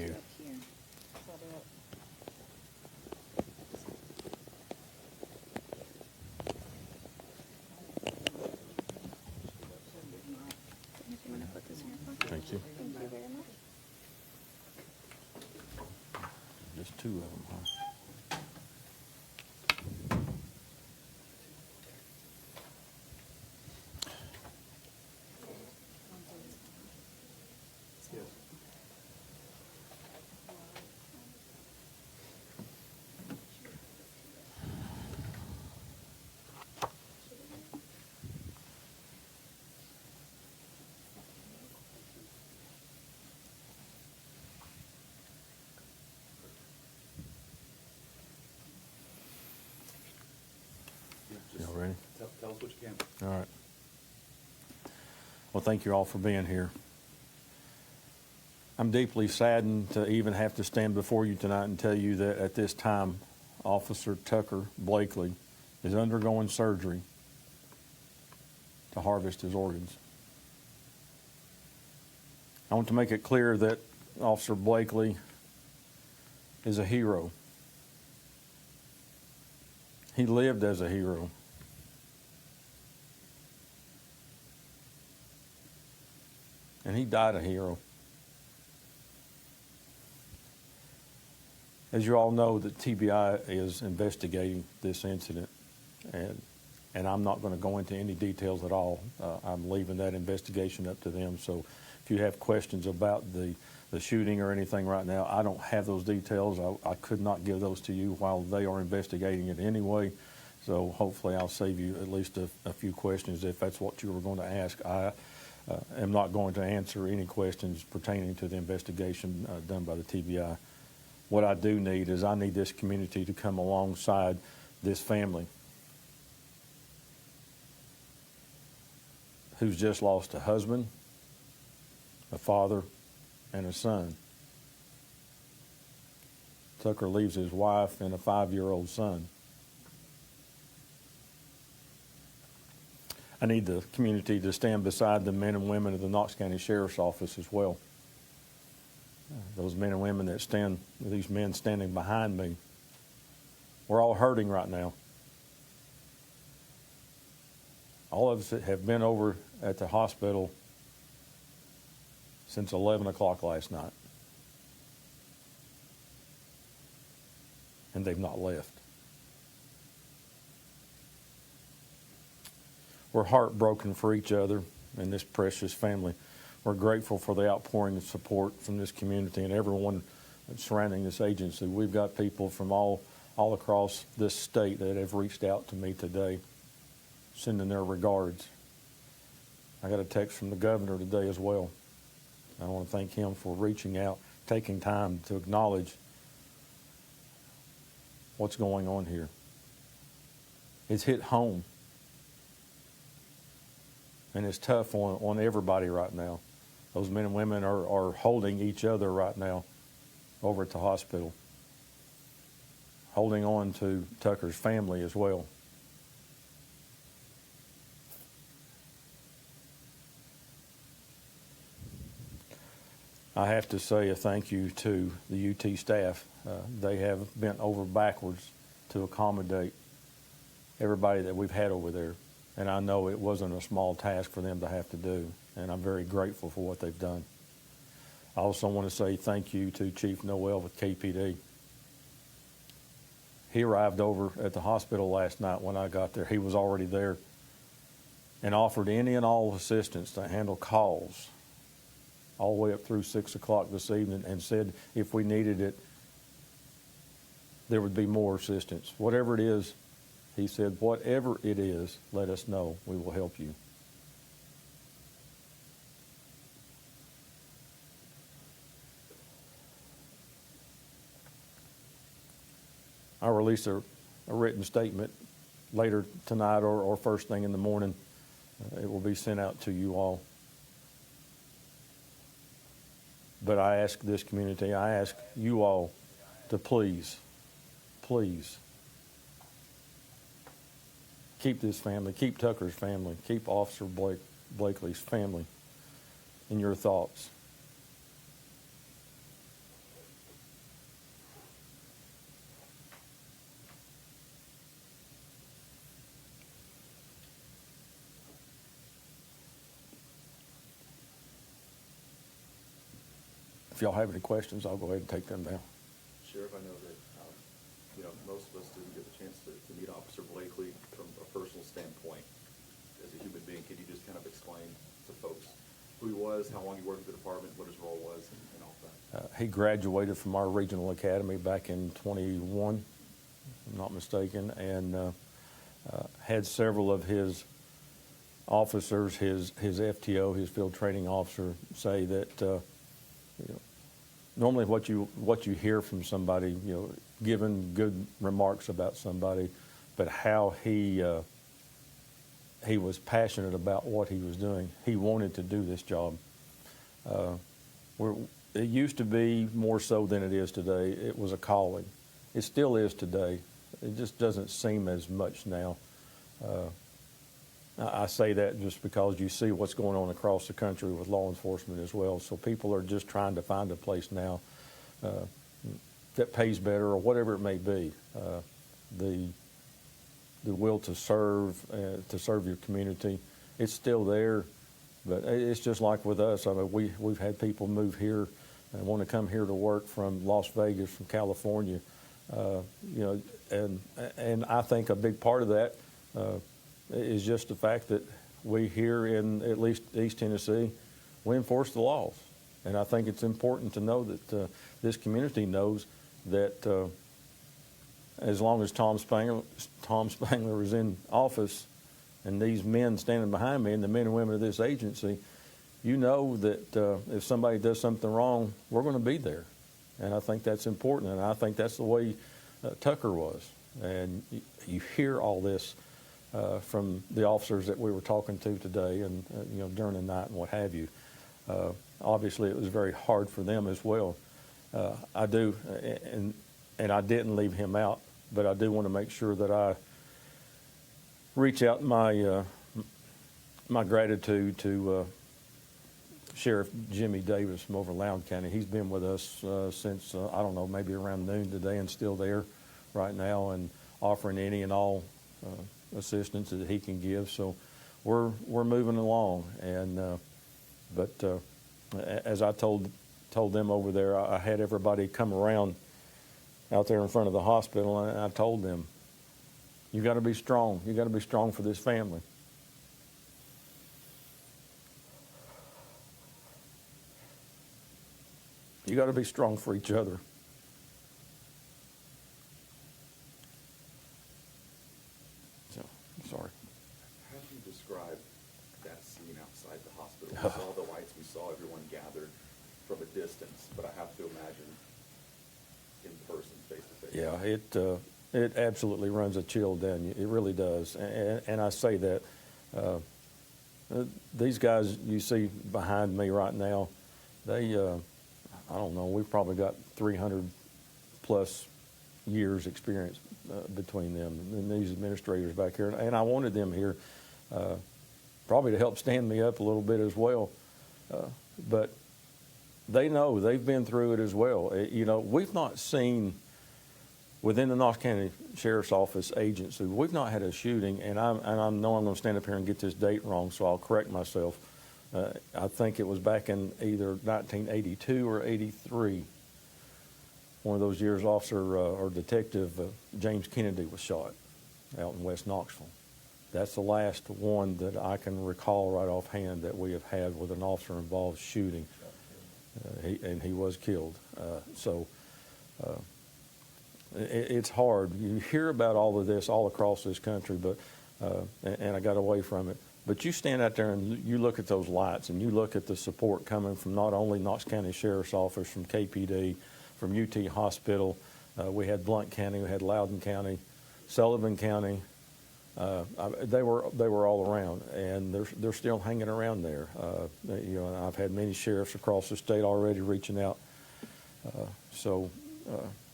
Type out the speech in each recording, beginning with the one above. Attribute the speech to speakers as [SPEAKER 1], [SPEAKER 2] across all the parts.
[SPEAKER 1] you. Thank you.
[SPEAKER 2] Thank you very much.
[SPEAKER 1] Just two of them, huh? Y'all ready?
[SPEAKER 3] Tell us what you can.
[SPEAKER 1] All right. Well, thank you all for being here. I'm deeply saddened to even have to stand before you tonight and tell you that at this time, Officer Tucker Blakely is undergoing surgery to harvest his organs. I want to make it clear that Officer Blakely is a hero. He lived as a hero. And he died a hero. As you all know, the TBI is investigating this incident, and I'm not going to go into any details at all. I'm leaving that investigation up to them. So if you have questions about the shooting or anything right now, I don't have those details. I could not give those to you while they are investigating it anyway. So hopefully I'll save you at least a few questions if that's what you were going to ask. I am not going to answer any questions pertaining to the investigation done by the TBI. What I do need is I need this community to come alongside this family who's just lost a husband, a father, and a son. Tucker leaves his wife and a 5-year-old son. I need the community to stand beside the men and women of the Knox County Sheriff's Office as well. Those men and women that stand, these men standing behind me, we're all hurting right now. All of us have been over at the hospital since 11 o'clock last night. And they've not left. We're heartbroken for each other and this precious family. We're grateful for the outpouring of support from this community and everyone surrounding this agency. We've got people from all across this state that have reached out to me today, sending their regards. I got a text from the governor today as well. I want to thank him for reaching out, taking time to acknowledge what's going on here. It's hit home. And it's tough on everybody right now. Those men and women are holding each other right now over at the hospital, holding on to Tucker's family as well. I have to say a thank you to the UT staff. They have bent over backwards to accommodate everybody that we've had over there. And I know it wasn't a small task for them to have to do, and I'm very grateful for what they've done. I also want to say thank you to Chief Noel with KPD. He arrived over at the hospital last night when I got there. He was already there and offered any and all assistance to handle calls all the way up through 6 o'clock this evening, and said if we needed it, there would be more assistance. Whatever it is, he said, whatever it is, let us know. We will help you. I'll release a written statement later tonight or first thing in the morning. It will be sent out to you all. But I ask this community, I ask you all to please keep this family, keep Tucker's family, keep Officer Blakely's family in your thoughts. y'all have any questions, I'll go ahead and take them now.
[SPEAKER 2] Sheriff, I know that, most of us didn't get the chance to meet Officer Blakely from a personal standpoint. As a human being, can you just kind of explain to folks who he was, how long he worked with the department, what his role was, and all that?
[SPEAKER 1] He graduated from our regional academy back in 21, if I'm not mistaken, and had several of his officers, his FTO, his field training officer, say that normally what you hear from somebody, given good remarks about somebody, but how he was passionate about what he was doing. He wanted to do this job. It used to be more so than it is today. It was a calling. It still is today. It just doesn't seem as much now. I say that just because you see what's going on across the country with law enforcement as well. So people are just trying to find a place now that pays better or whatever it may be. The will to serve your community, it's still there, but it's just like with us. I mean, we've had people move here and want to come here to work from Las Vegas, from California, and I think a big part of that is just the fact that we here in at least East Tennessee, we enforce the laws. And I think it's important to know that this community knows that as long as Tom Spangler is in office and these men standing behind me and the men and women of this agency, you know that if somebody does something wrong, we're going to be there. And I think that's important, and I think that's the way Tucker was. And you hear all this from the officers that we were talking to today and during the night and what have you. Obviously, it was very hard for them as well. I do, and I didn't leave him out, but I do want to make sure that I reach out my gratitude to Sheriff Jimmy Davis from over Lowndes County. He's been with us since, I don't know, maybe around noon today and still there right now and offering any and all assistance that he can give. So we're moving along. And but as I told them over there, I had everybody come around out there in front of the hospital, and I told them, you got to be strong. You got to be strong for this family. You got to be strong for each other. So, I'm sorry.
[SPEAKER 2] How do you describe that scene outside the hospital? We saw the lights, we saw everyone gathered from a distance, but I have to imagine in person, face to face.
[SPEAKER 1] Yeah, it absolutely runs a chill down you. It really does. And I say that. These guys you see behind me right now, they, I don't know, we've probably got 300 plus years experience between them and these administrators back here. And I wanted them here probably to help stand me up a little bit as well. But they know, they've been through it as well. We've not seen within the Knox County Sheriff's Office agency, we've not had a shooting, and I know I'm going to stand up here and get this date wrong, so I'll correct myself. I think it was back in either 1982 or 83. One of those years, Officer or Detective James Kennedy was shot out in West Knoxville. That's the last one that I can recall right offhand that we have had with an officer-involved shooting, and he was killed. It's hard. You hear about all of this all across this country, but and I got away from it. But you stand out there and you look at those lights and you look at the support coming from not only Knox County Sheriff's Office, from KPD, from UT Hospital. We had Blount County, we had Loudoun County, Sullivan County. They were all around, and they're still hanging around there. I've had many sheriffs across the state already reaching out.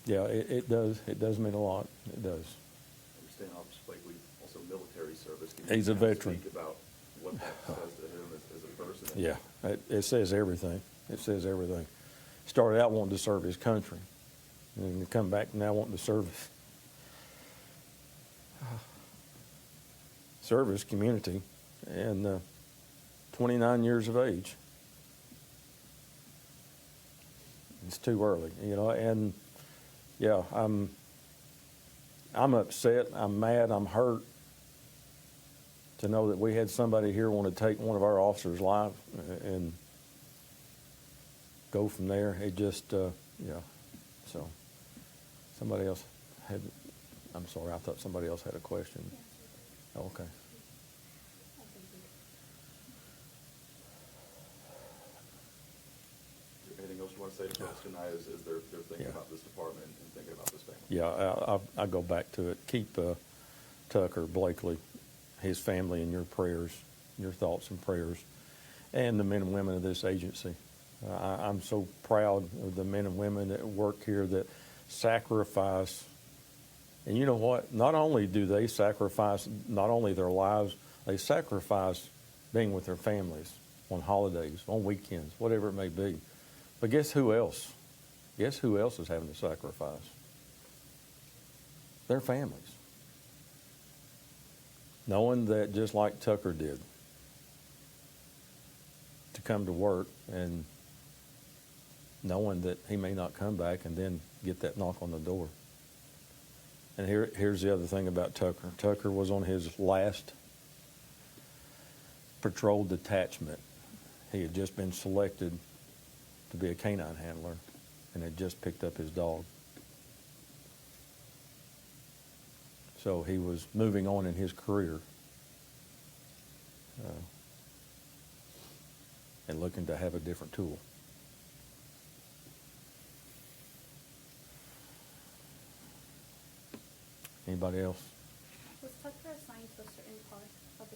[SPEAKER 1] Yeah, it does mean a lot. It does.
[SPEAKER 2] I understand Officer Blakely also military service. Can you
[SPEAKER 1] He's a veteran.
[SPEAKER 2] Speak about what that says to him as a person?
[SPEAKER 1] Yeah, it says everything. It says everything. Started out wanting to serve his country, and to come back now wanting to serve his community, and 29 years of age. It's too early, you know, and yeah, I'm upset, I'm mad, I'm hurt to know that we had somebody here want to take one of our officers' life and go from there. It just, yeah. So somebody else had, I'm sorry, I thought somebody else had a question. Oh, okay.
[SPEAKER 2] Anything else you want to say to folks tonight as they're thinking
[SPEAKER 1] Yeah.
[SPEAKER 2] about this department and thinking about this family?
[SPEAKER 1] Yeah, I go back to it. Keep Tucker Blakely, his family in your prayers, your thoughts and prayers, and the men and women of this agency. I'm so proud of the men and women that work here that sacrifice. And you know what? Not only do they sacrifice not only their lives, they sacrifice being with their families on holidays, on weekends, whatever it may be. But guess who else? Guess who else is having to sacrifice? Their families. Knowing that just like Tucker did, to come to work and knowing that he may not come back and then get that knock on the door. And here's the other thing about Tucker. Tucker was on his last patrol detachment. He had just been selected to be a canine handler and had just picked up his dog. So he was moving on in his career and looking to have a different tool. Anybody else?
[SPEAKER 3] Was Tucker assigned to a certain part of the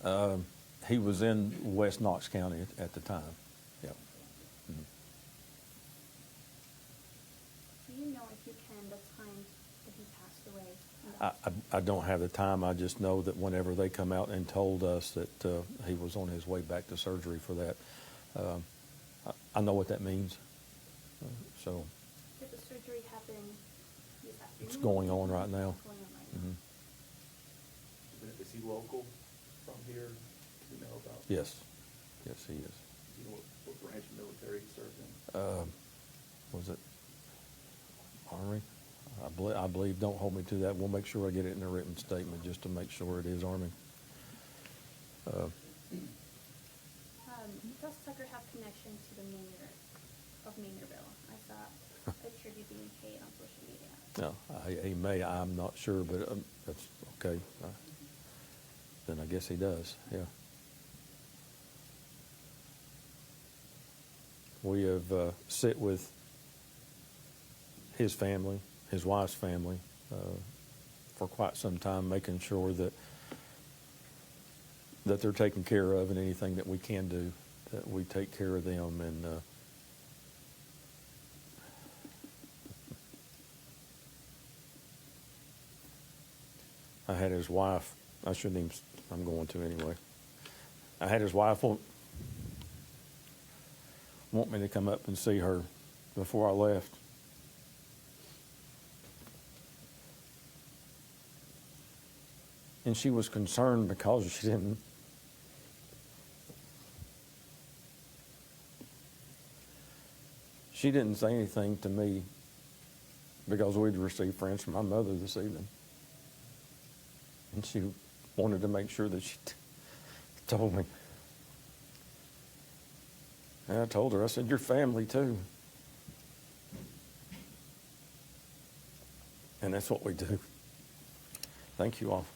[SPEAKER 3] county?
[SPEAKER 1] He was in West Knox County at the time. Yep. Mhm.
[SPEAKER 3] Do you know, if you can, the time that he passed away?
[SPEAKER 1] I don't have the time. I just know that whenever they come out and told us that he was on his way back to surgery for that, I know what that means. So
[SPEAKER 3] Did the surgery happen this afternoon?
[SPEAKER 1] it's going on right now.
[SPEAKER 3] Going on right now.
[SPEAKER 1] Mhm.
[SPEAKER 2] Is he local from here? Do you know about?
[SPEAKER 1] Yes. Yes, he is.
[SPEAKER 2] Do you know what branch of military he served in?
[SPEAKER 1] Was it Army? I believe, don't hold me to that. We'll make sure I get it in a written statement just to make sure it is Army.
[SPEAKER 3] Does Tucker have connection to the mayor of Maynardville? I saw a tribute being paid on social media.
[SPEAKER 1] No, he may. I'm not sure, but that's okay. Then I guess he does, yeah. We have sit with his family, his wife's family, for quite some time, making sure that they're taken care of, and anything that we can do, that we take care of them. And I had his wife. I shouldn't even. I'm going to anyway. I had his wife want me to come up and see her before I left. And she was concerned because she didn't say anything to me because we'd received friends from my mother this evening. And she wanted to make sure that she told me. And I told her, I said, your family too. And that's what we do. Thank you all.